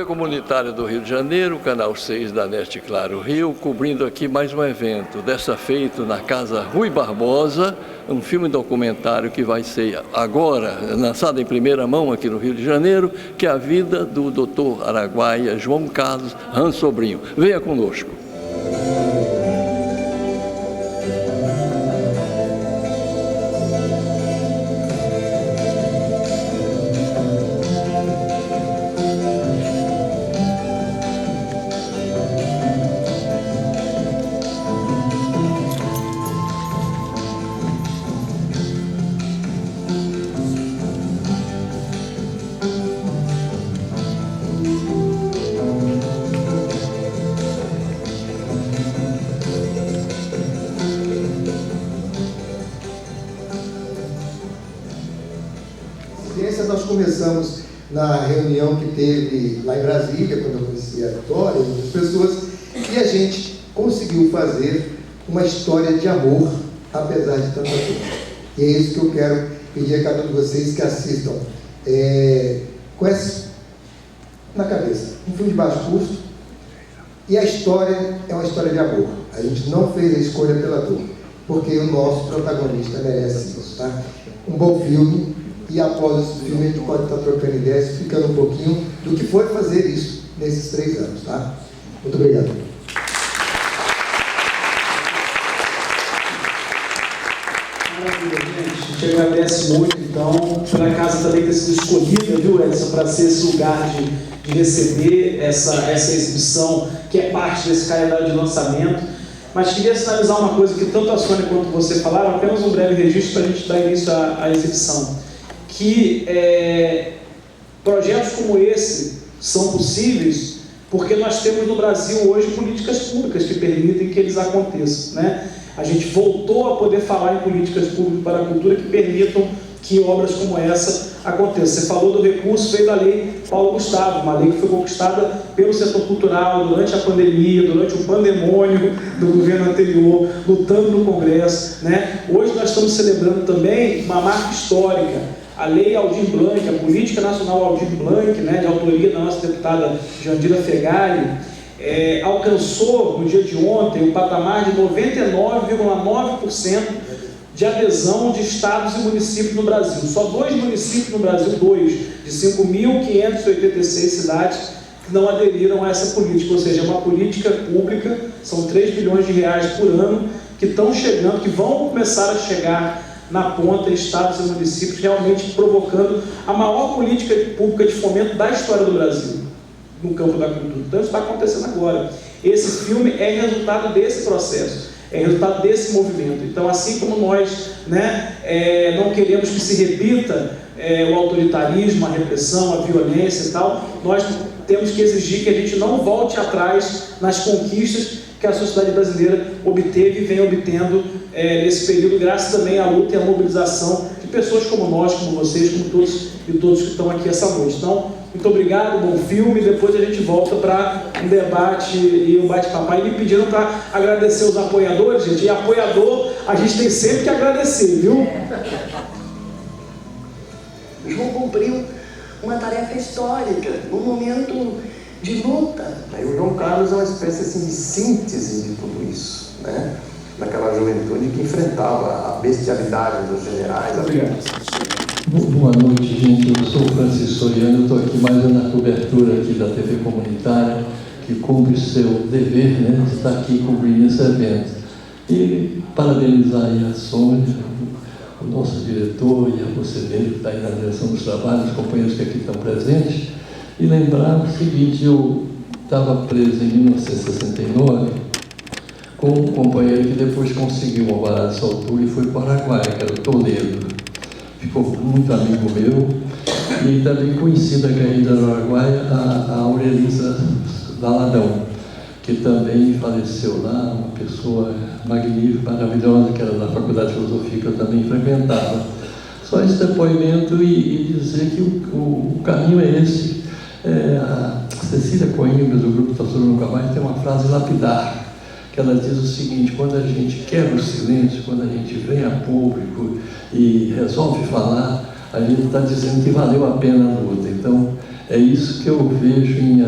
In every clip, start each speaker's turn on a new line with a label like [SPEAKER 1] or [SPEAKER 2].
[SPEAKER 1] TV Comunitária do Rio de Janeiro, Canal 6 da Neste Claro Rio, cobrindo aqui mais um evento, dessa feito na Casa Rui Barbosa, um filme documentário que vai ser agora lançado em primeira mão aqui no Rio de Janeiro, que é a vida do Dr. Araguaia João Carlos Ramos Sobrinho. Venha conosco.
[SPEAKER 2] Nós começamos na reunião que teve lá em Brasília, quando eu conheci a Vitória e outras pessoas, e a gente conseguiu fazer uma história de amor, apesar de tanta coisa. E é isso que eu quero pedir a cada um de vocês que assistam. Com essa na cabeça, um filme de baixo custo, e a história é uma história de amor. A gente não fez a escolha pela dor, porque o nosso protagonista merece isso, tá? Um bom filme. E após esse filme a gente pode estar trocando ideias, explicando um pouquinho do que foi fazer isso nesses 3 anos, tá? Muito obrigado.
[SPEAKER 3] Maravilha, gente. A gente agradece muito, então, pela casa também ter sido escolhida, viu, Edson, para ser esse lugar de receber essa exibição, que é parte desse calendário de lançamento. Mas queria sinalizar uma coisa que tanto a Sônia quanto você falaram, apenas um breve registro para a gente dar início à exibição. Que projetos como esse são possíveis porque nós temos no Brasil hoje políticas públicas que permitem que eles aconteçam, né? A gente voltou a poder falar em políticas públicas para a cultura que permitam que obras como essa aconteçam. Você falou do recurso feito da Lei Paulo Gustavo, uma lei que foi conquistada pelo setor cultural durante a pandemia, durante o pandemônio do governo anterior, lutando no Congresso, né? Hoje nós estamos celebrando também uma marca histórica. A Lei Aldir Blanc, a Política Nacional Aldir Blanc, né, de autoria da nossa deputada Jandira Fegali, alcançou, no dia de ontem, um patamar de 99,9% de adesão de estados e municípios no Brasil. Só 2 municípios no Brasil, de 5.586 cidades, que não aderiram a essa política, ou seja, é uma política pública, são 3 bilhões de reais por ano, que estão chegando, que vão começar a chegar na ponta, estados e municípios, realmente provocando a maior política pública de fomento da história do Brasil, no campo da cultura. Então isso está acontecendo agora. Esse filme é resultado desse processo, é resultado desse movimento. Então, assim como nós, né, não queremos que se repita o autoritarismo, a repressão, a violência e tal, nós temos que exigir que a gente não volte atrás nas conquistas que a sociedade brasileira obteve e vem obtendo nesse período, graças também à luta e à mobilização de pessoas como nós, como vocês, como todos e todos que estão aqui essa noite. Então, muito obrigado, bom filme, depois a gente volta para um debate e um bate-papo. E me pediram para agradecer os apoiadores, gente, e apoiador a gente tem sempre que agradecer, viu?
[SPEAKER 4] O João cumpriu uma tarefa histórica, um momento de luta.
[SPEAKER 5] O João Carlos é uma espécie assim, de síntese de tudo isso, né? Naquela juventude que enfrentava a bestialidade dos generais.
[SPEAKER 3] Obrigado.
[SPEAKER 1] Boa noite, gente. Eu sou Francisco Soriano, eu estou aqui mais na cobertura aqui da TV Comunitária, que cumpre seu dever, né, de estar aqui cobrindo esse evento. E parabenizar aí a Sônia, o nosso diretor, e a você mesmo, que está aí na direção dos trabalhos, os companheiros que aqui estão presentes. E lembrar o seguinte, eu estava preso em 1969 com um companheiro que depois conseguiu um alvará de soltura e foi para o Araguaia, que era o Toledo. Ficou muito amigo meu. E também conheci da carreira do Araguaia a Aurelisa Valadão, que também faleceu lá, uma pessoa magnífica, maravilhosa, que era da Faculdade de Filosofia, que eu também frequentava. Só esse depoimento e dizer que o caminho é esse. A Cecília Coimbra, do Grupo Pastor Nunca Mais, tem uma frase lapidar, que ela diz o seguinte: quando a gente quebra o silêncio, quando a gente vem a público e resolve falar, a gente está dizendo que valeu a pena a luta. Então, É isso que eu vejo em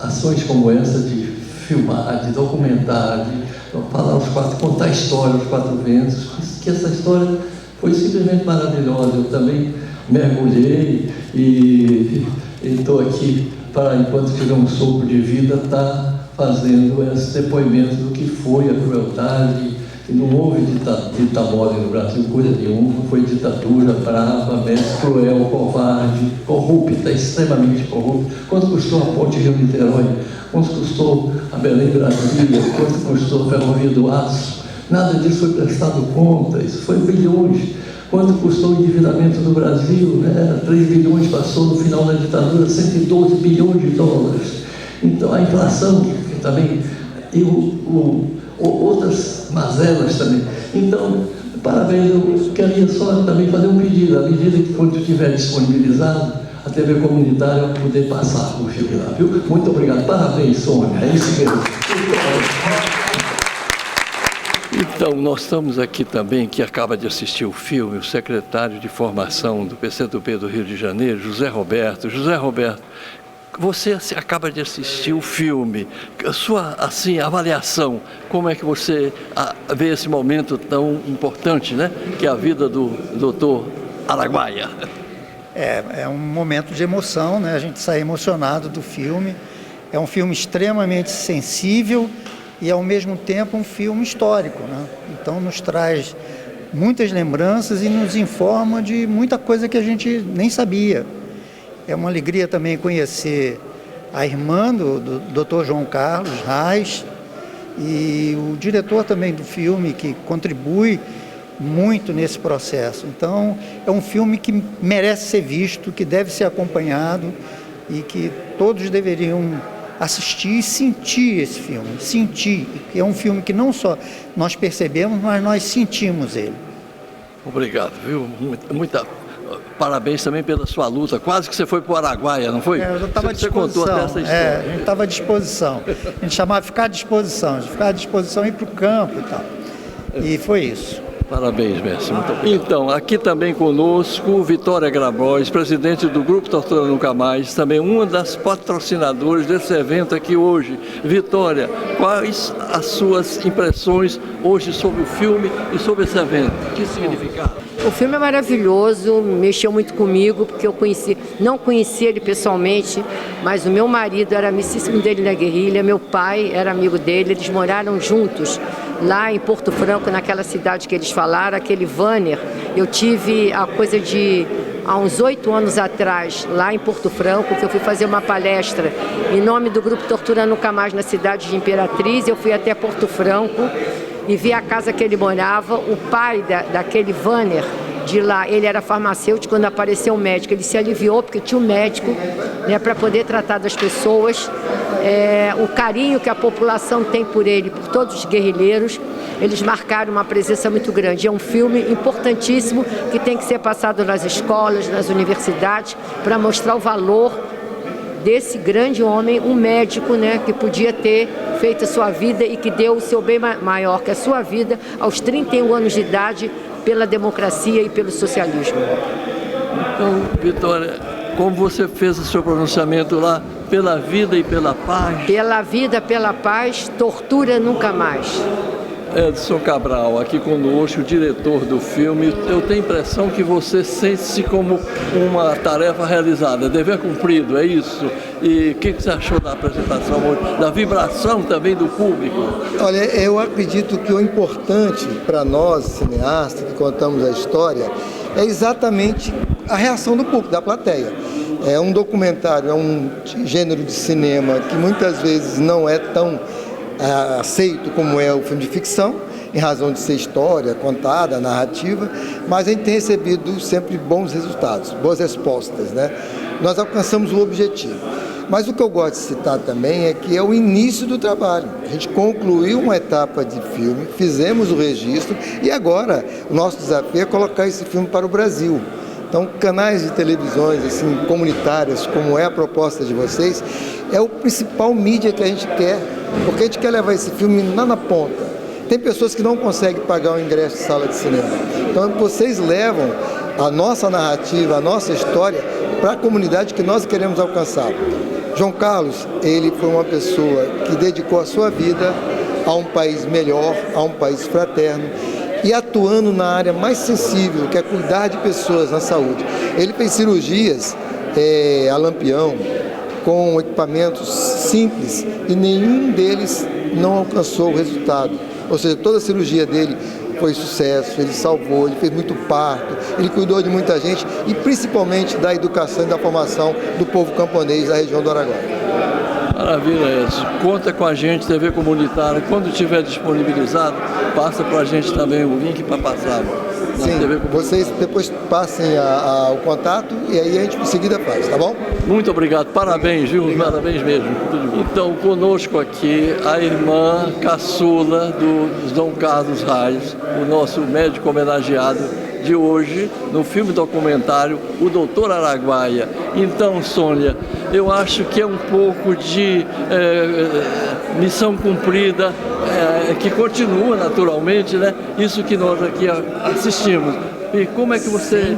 [SPEAKER 1] ações como essa de filmar, de documentar, de falar contar a história dos quatro ventos, que essa história foi simplesmente maravilhosa. Eu também mergulhei e estou aqui para, enquanto tiver um sopro de vida, estar fazendo esse depoimento do que foi a crueldade. E não houve ditadura no Brasil, coisa nenhuma, foi ditadura brava, mestre, cruel, covarde, corrupta, extremamente corrupta. Quanto custou a ponte Rio-Niterói? Quanto custou a Belém-Brasília? Quanto custou a Ferrovia do Aço? Nada disso foi prestado conta, isso foi bilhões. Quanto custou o endividamento do Brasil? 3 bilhões, passou no final da ditadura, 112 bilhões de dólares. Então a inflação, que também, e outras mazelas também. Então, parabéns, eu queria só também fazer um pedido, à medida que quando estiver disponibilizado, a TV comunitária poder passar o filme lá, viu? Muito obrigado, parabéns, Sônia, é isso mesmo. Então, nós estamos aqui também, que acaba de assistir o filme, o secretário de formação do PCdoB do Rio de Janeiro, José Roberto. José Roberto, você acaba de assistir o filme, a sua avaliação, como é que você vê esse momento tão importante, né? Que é a vida do Dr. Araguaia.
[SPEAKER 6] É um momento de emoção, né? A gente sai emocionado do filme. É um filme extremamente sensível e, ao mesmo tempo, um filme histórico, né? Então, nos traz muitas lembranças e nos informa de muita coisa que a gente nem sabia. É uma alegria também conhecer a irmã do Dr. João Carlos Reis e o diretor também do filme, que contribui muito nesse processo. Então, é um filme que merece ser visto, que deve ser acompanhado e que todos deveriam assistir e sentir esse filme. Sentir, que é um filme que não só nós percebemos, mas nós sentimos ele.
[SPEAKER 1] Obrigado, viu? Parabéns também pela sua luta. Quase que você foi para o Araguaia, não foi?
[SPEAKER 6] Eu estava à disposição.
[SPEAKER 1] Você contou até essa história.
[SPEAKER 6] A gente estava à disposição. A gente chamava ficar à disposição. De ficar à disposição e ir para o campo e tal. E foi isso.
[SPEAKER 1] Parabéns, mestre. Muito obrigado. Então, aqui também conosco, Vitória Grabois, presidente do Grupo Tortura Nunca Mais, também uma das patrocinadoras desse evento aqui hoje. Vitória, quais as suas impressões hoje sobre o filme e sobre esse evento? Que significado?
[SPEAKER 7] O filme é maravilhoso, mexeu muito comigo, porque eu não conhecia ele pessoalmente, mas o meu marido era amicíssimo dele na guerrilha, meu pai era amigo dele, eles moraram juntos lá em Porto Franco, naquela cidade que eles falaram, aquele Vanner. Eu tive há uns 8 anos atrás, lá em Porto Franco, que eu fui fazer uma palestra em nome do Grupo Tortura Nunca Mais na cidade de Imperatriz. Eu fui até Porto Franco e vi a casa que ele morava. O pai daquele Vanner de lá, ele era farmacêutico. Quando apareceu o médico, ele se aliviou porque tinha um médico, né, para poder tratar das pessoas. O carinho que a população tem por ele, por todos os guerrilheiros, eles marcaram uma presença muito grande. É um filme importantíssimo que tem que ser passado nas escolas, nas universidades, para mostrar o valor desse grande homem, um médico, né, que podia ter feito a sua vida e que deu o seu bem maior, que a sua vida, aos 31 anos de idade, pela democracia e pelo socialismo.
[SPEAKER 1] Então, Vitória, como você fez o seu pronunciamento lá, pela vida e pela paz?
[SPEAKER 7] Pela vida, pela paz, tortura nunca mais.
[SPEAKER 1] Edson Cabral, aqui conosco, o diretor do filme. Eu tenho a impressão que você sente-se como uma tarefa realizada, dever cumprido, é isso? E o que você achou da apresentação hoje, da vibração também do público?
[SPEAKER 2] Olha, eu acredito que o importante para nós, cineastas, que contamos a história, é exatamente a reação do público, da plateia. É um documentário, é um gênero de cinema que muitas vezes não é tão aceito como é o filme de ficção, em razão de ser história contada, narrativa, mas a gente tem recebido sempre bons resultados, boas respostas, né? Nós alcançamos o objetivo. Mas o que eu gosto de citar também é que é o início do trabalho. A gente concluiu uma etapa de filme, fizemos o registro e agora o nosso desafio é colocar esse filme para o Brasil. Então, canais de televisões assim, comunitárias, como é a proposta de vocês, é o principal mídia que a gente quer, porque a gente quer levar esse filme lá na ponta. Tem pessoas que não conseguem pagar o ingresso de sala de cinema. Então, vocês levam a nossa narrativa, a nossa história para a comunidade que nós queremos alcançar. João Carlos, ele foi uma pessoa que dedicou a sua vida a um país melhor, a um país fraterno e atuando na área mais sensível, que é cuidar de pessoas na saúde. Ele fez cirurgias a lampião, com equipamentos simples e nenhum deles não alcançou o resultado. Ou seja, toda a cirurgia dele foi sucesso, ele salvou, ele fez muito parto, ele cuidou de muita gente e principalmente da educação e da formação do povo camponês da região do Araguaia.
[SPEAKER 1] Maravilha, isso. Conta com a gente, TV Comunitária. Quando estiver disponibilizado, passa para a gente também o link para passar.
[SPEAKER 2] Sim, vocês depois passem o contato e aí a gente em seguida faz, tá bom?
[SPEAKER 1] Muito obrigado, parabéns, viu? Obrigado. Parabéns mesmo. Então, conosco aqui a irmã caçula do Dom Carlos Reis, o nosso médico homenageado de hoje, no filme documentário O Doutor Araguaia. Então, Sônia, eu acho que é um pouco de missão cumprida, que continua naturalmente, né? Isso que nós aqui assistimos. E como é que você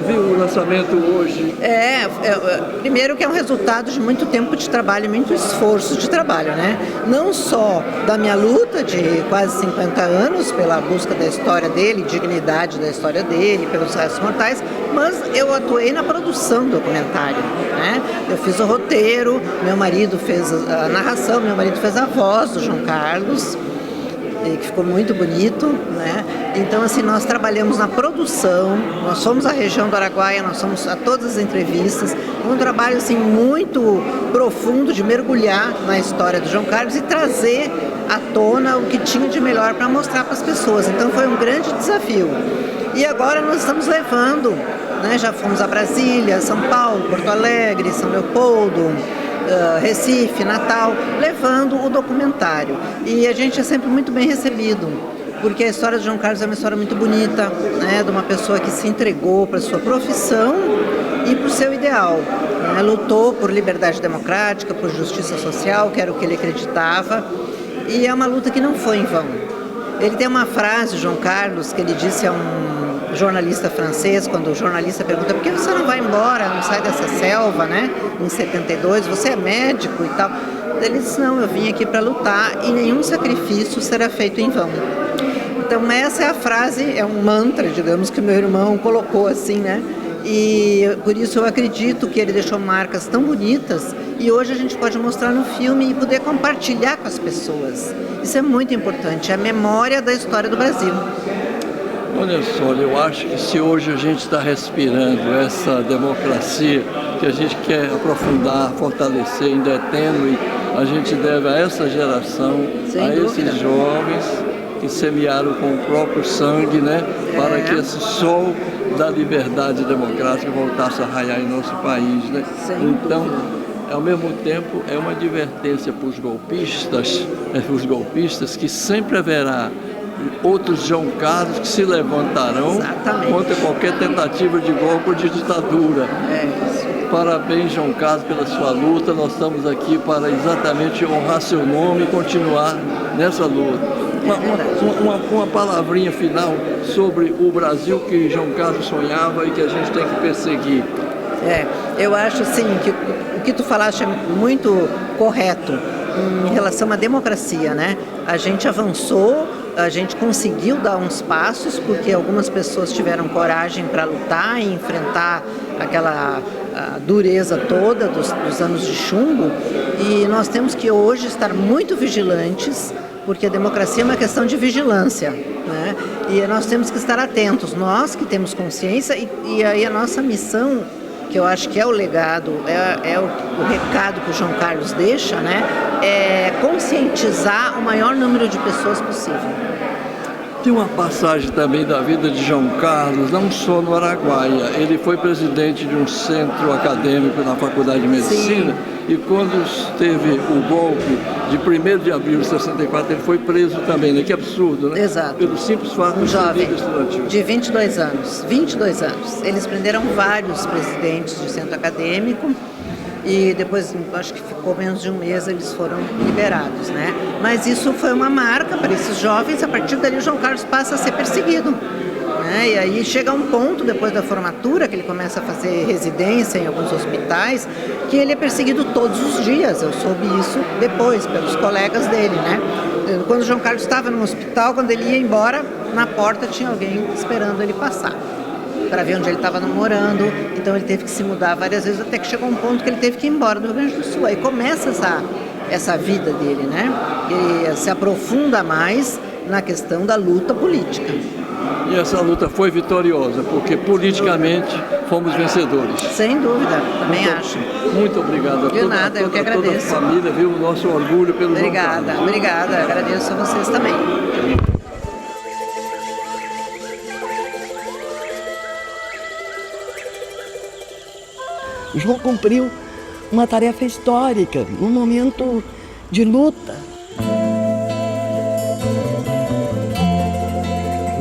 [SPEAKER 1] viu o lançamento hoje?
[SPEAKER 8] Primeiro que é um resultado de muito tempo de trabalho, muito esforço de trabalho, né? Não só da minha luta de quase 50 anos pela busca da história dele, dignidade da história dele, pelos restos mortais, mas eu atuei na produção do documentário, né? Eu fiz o roteiro, meu marido fez a narração, meu marido fez a voz do João Carlos, que ficou muito bonito, né? Então, assim, nós trabalhamos na produção, nós fomos à região do Araguaia, nós fomos a todas as entrevistas, um trabalho, assim, muito profundo de mergulhar na história do João Carlos e trazer à tona o que tinha de melhor para mostrar para as pessoas. Então, foi um grande desafio. E agora nós estamos levando, né? Já fomos a Brasília, São Paulo, Porto Alegre, São Leopoldo, Recife, Natal, levando o documentário. E a gente é sempre muito bem recebido, porque a história de João Carlos é uma história muito bonita, né, de uma pessoa que se entregou para a sua profissão e para o seu ideal, né, lutou por liberdade democrática, por justiça social, que era o que ele acreditava, e é uma luta que não foi em vão. Ele tem uma frase, João Carlos, que ele disse a um jornalista francês, quando o jornalista pergunta por que você não vai embora, não sai dessa selva, né? Em 72, você é médico e tal. Ele disse, não, eu vim aqui para lutar e nenhum sacrifício será feito em vão. Então essa é a frase, é um mantra, digamos, que meu irmão colocou assim, né? E por isso eu acredito que ele deixou marcas tão bonitas e hoje a gente pode mostrar no filme e poder compartilhar com as pessoas. Isso é muito importante, é a memória da história do Brasil.
[SPEAKER 1] Olha só, eu acho que se hoje a gente está respirando essa democracia que a gente quer aprofundar, fortalecer, ainda é tênue, a gente deve a essa geração, a esses jovens que semearam com o próprio sangue, né, para que esse sol da liberdade democrática voltasse a raiar em nosso país, né? Então, ao mesmo tempo, é uma advertência para os golpistas que sempre haverá outros João Carlos que se levantarão contra qualquer tentativa de golpe ou de ditadura. Parabéns, João Carlos, pela sua luta. Nós estamos aqui para exatamente honrar seu nome e continuar nessa luta. Uma palavrinha final sobre o Brasil que João Carlos sonhava e que a gente tem que perseguir.
[SPEAKER 8] Eu acho assim que o que tu falaste é muito correto em relação à democracia, né? A gente avançou, a gente conseguiu dar uns passos porque algumas pessoas tiveram coragem para lutar e enfrentar aquela dureza toda dos anos de chumbo, e nós temos que hoje estar muito vigilantes, porque a democracia é uma questão de vigilância, né? E nós temos que estar atentos, nós que temos consciência, e aí a nossa missão, que eu acho que é o legado, é o recado que o João Carlos deixa, né? É conscientizar o maior número de pessoas possível.
[SPEAKER 1] Tem uma passagem também da vida de João Carlos, não só no Araguaia. Ele foi presidente de um centro acadêmico na Faculdade de Medicina. Sim. E quando teve o golpe de 1º de abril de 64, ele foi preso também, né? Que absurdo, né?
[SPEAKER 8] Exato.
[SPEAKER 1] Pelo simples fato
[SPEAKER 8] de ser líder
[SPEAKER 1] estudantil.
[SPEAKER 8] De 22 anos. 22 anos. Eles prenderam vários presidentes de centro acadêmico e depois, acho que ficou menos de um mês, eles foram liberados, né? Mas isso foi uma marca para esses jovens. A partir dali o João Carlos passa a ser perseguido, né? E aí chega um ponto, depois da formatura, que ele começa a fazer residência em alguns hospitais, que ele é perseguido todos os dias. Eu soube isso depois, pelos colegas dele, né? Quando o João Carlos estava no hospital, quando ele ia embora, na porta tinha alguém esperando ele passar, para ver onde ele estava morando. Então ele teve que se mudar várias vezes, até que chegou um ponto que ele teve que ir embora do Rio Grande do Sul. Aí começa essa vida dele, né? Ele se aprofunda mais na questão da luta política.
[SPEAKER 1] E essa luta foi vitoriosa, porque politicamente fomos vencedores.
[SPEAKER 8] Sem dúvida, também acho.
[SPEAKER 1] Muito obrigado a
[SPEAKER 8] De nada, eu que agradeço.
[SPEAKER 1] Toda a família, viu? O nosso orgulho pelo
[SPEAKER 8] Obrigada,
[SPEAKER 1] João Carlos.
[SPEAKER 8] obrigada. Agradeço a vocês também.
[SPEAKER 4] O João cumpriu uma tarefa histórica, um momento de luta.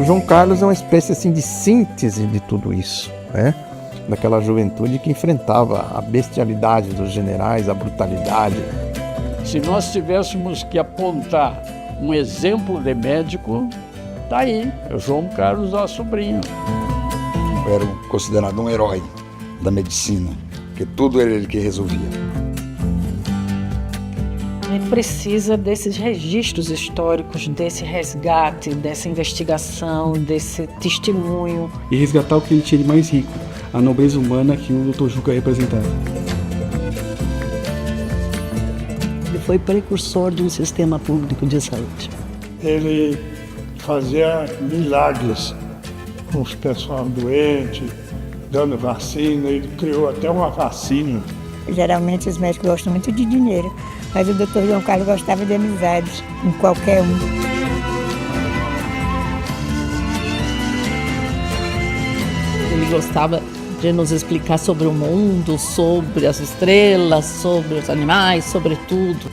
[SPEAKER 5] O João Carlos é uma espécie assim de síntese de tudo isso, né? Daquela juventude que enfrentava a bestialidade dos generais, a brutalidade.
[SPEAKER 9] Se nós tivéssemos que apontar um exemplo de médico, tá aí, é o João Carlos, nosso sobrinho.
[SPEAKER 10] Eu era considerado um herói da medicina, porque tudo era ele que resolvia.
[SPEAKER 11] A gente precisa desses registros históricos, desse resgate, dessa investigação, desse testemunho.
[SPEAKER 12] E resgatar o que ele tinha de mais rico, a nobreza humana que o Dr. Juca representava.
[SPEAKER 4] Ele foi precursor de um sistema público de saúde.
[SPEAKER 13] Ele fazia milagres com os pessoal doente, dando vacina. Ele criou até uma vacina.
[SPEAKER 14] Geralmente os médicos gostam muito de dinheiro, mas o Dr. João Carlos gostava de amizades com qualquer um.
[SPEAKER 11] Ele gostava de nos explicar sobre o mundo, sobre as estrelas, sobre os animais, sobre tudo.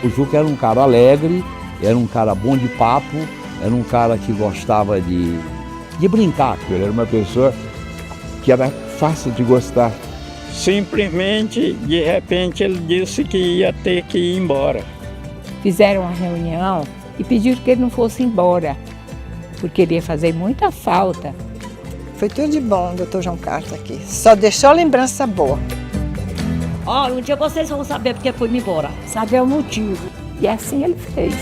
[SPEAKER 15] O Juca era um cara alegre, era um cara bom de papo, era um cara que gostava de brincar.
[SPEAKER 16] Ele era uma pessoa que era fácil de gostar.
[SPEAKER 17] Simplesmente, de repente, ele disse que ia ter que ir embora.
[SPEAKER 14] Fizeram uma reunião e pediram que ele não fosse embora, porque ele ia fazer muita falta.
[SPEAKER 8] Foi tudo de bom, doutor João Carlos aqui. Só deixou lembrança boa.
[SPEAKER 11] Um dia vocês vão saber porque foi embora.
[SPEAKER 14] Saber o motivo. E assim ele fez.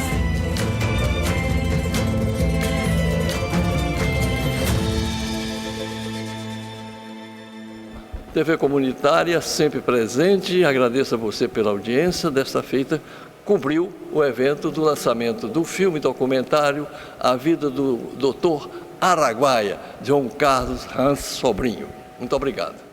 [SPEAKER 1] TV Comunitária, sempre presente. Agradeço a você pela audiência. Desta feita, cumpriu o evento do lançamento do filme documentário A Vida do Dr. Araguaia, João Carlos Hans Sobrinho. Muito obrigado.